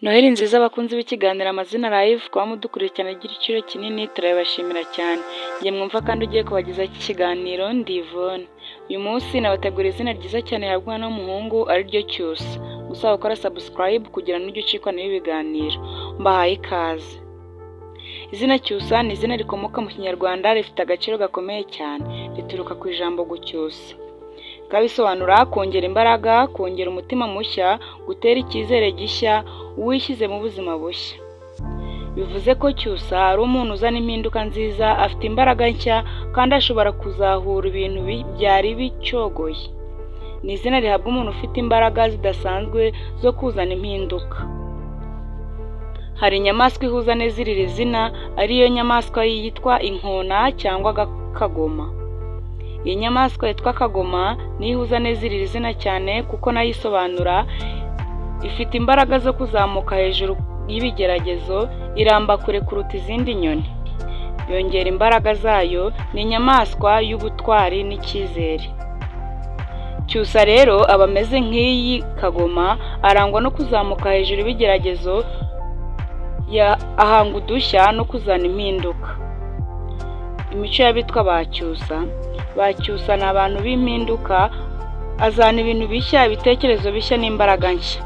Noheli nziza abakunzi b'ikiganiro Amazina Live, kuba mudukurikirana igiciro kinini turabashimira cyane. Njye mwumva kandi ugiye kubagezaho iki kiganiro ndi Yvonne. Uyu munsi nabategura izina ryiza cyane rihabwa n'umuhungu ari ryo Cyusa. Gusa gukora subscribe kugira ngo ujye ucikwa n'ibi biganiro. Mbahaye ikaze. Izina Cyusa ni izina rikomoka mu Kinyarwanda rifite agaciro gakomeye cyane. Rituruka ku ijambo gucyusa. Bisobanura kongera imbaraga, kongera umutima mushya, gutera icyizere gishya, uwishyize mu buzima bushya. Bivuze ko Cyusa ari umuntu uzana impinduka nziza, afite imbaraga nshya kandi ashobora kuzahura ibintu byari bicyogoye. Ni izina rihabwa umuntu ufite imbaraga zidasanzwe zo kuzana impinduka. Hari inyamaswa ihuza neza iri zina, ariyo nyamaswa yitwa inkona cyangwa kagoma. Iyi nyamaswa yitwa kagoma niyo ihuza neza iri zina cyane kuko nayo isobanura ifite imbaraga zo kuzamuka hejuru y'ibigeragezo, iramba kure kuruta izindi nyoni. Yongera imbaraga zayo, ni inyamaswa y'ubutwari n'icyizere. Cyusa rero aba ameze nk'iyi kagoma, arangwa no kuzamuka hejuru y'ibigeragezo, ahanga udushya no kuzana impinduka. Imico y'abitwa ba Cyusa. Ba Cyusa ni abantu b'impinduka, azana ibintu bishya, ibitekerezo bishya n'imbaraga nshya.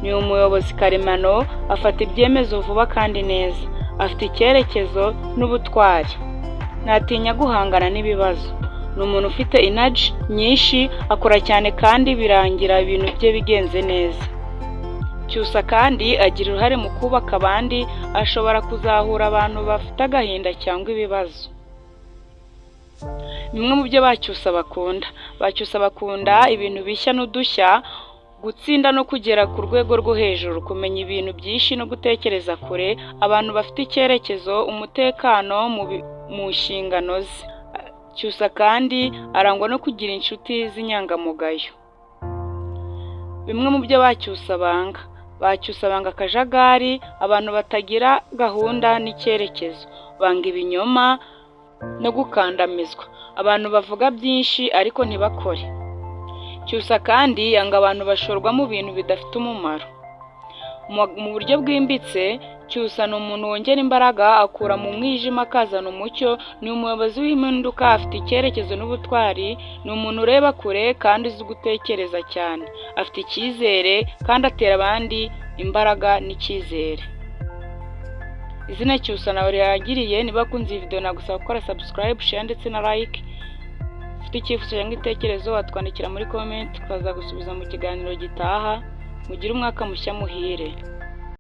Ni umuyobozi karemano, afata ibyemezo vuba kandi neza. Afite icyerekezo n'ubutwari. Ntatinya guhangana n'ibibazo. Ni umuntu ufite energy nyinshi, akora cyane kandi birangira ibintu bye bigenze neza. Cyusa kandi agira uruhare mu kubaka abandi, ashobora kuzahura abantu bafite agahinda cyangwa ibibazo. Bimwe mu byo ba Cyusa bakunda. Ba Cyusa bakunda ibintu bishya n'udushya, gutsinda no kugera ku rwego rwo hejuru, kumenya ibintu byinshi no gutekereza kure, abantu bafite icyerekezo, umutekano mu nshingano ze. Cyusa kandi arangwa no kugira inshuti z'inyangamugayo. Bimwe mu byo ba Cyusa banga. Ba Cyusa banga akajagari, abantu batagira gahunda n'icyerekezo. Banga ibinyoma no gukandamizwa. Abantu bavuga byinshi ariko ntibakore. Cyusa kandi yanga abantu bashorwa mu bintu bidafite umumaro. Mu buryo bwimbitse, Cyusa ni umuntu wongera imbaraga, akura mu mwijima akazana umucyo, ni umuyobozi w'impinduka, afite icyerekezo n'ubutwari, ni umuntu ureba kure kandi uzi gutekereza cyane. Afite icyizere kandi atera abandi imbaraga n'icyizere. Izina Cyusa nawe riragiriye. Niba kunze iyi video nagusaba gukora subscribe, share ndetse na like. Ufite icyifuzo cyangwa igitekerezo watwandikira muri comment, tukaza gusubiza mu kiganiro gitaha. Mugire umwaka mushya muhire.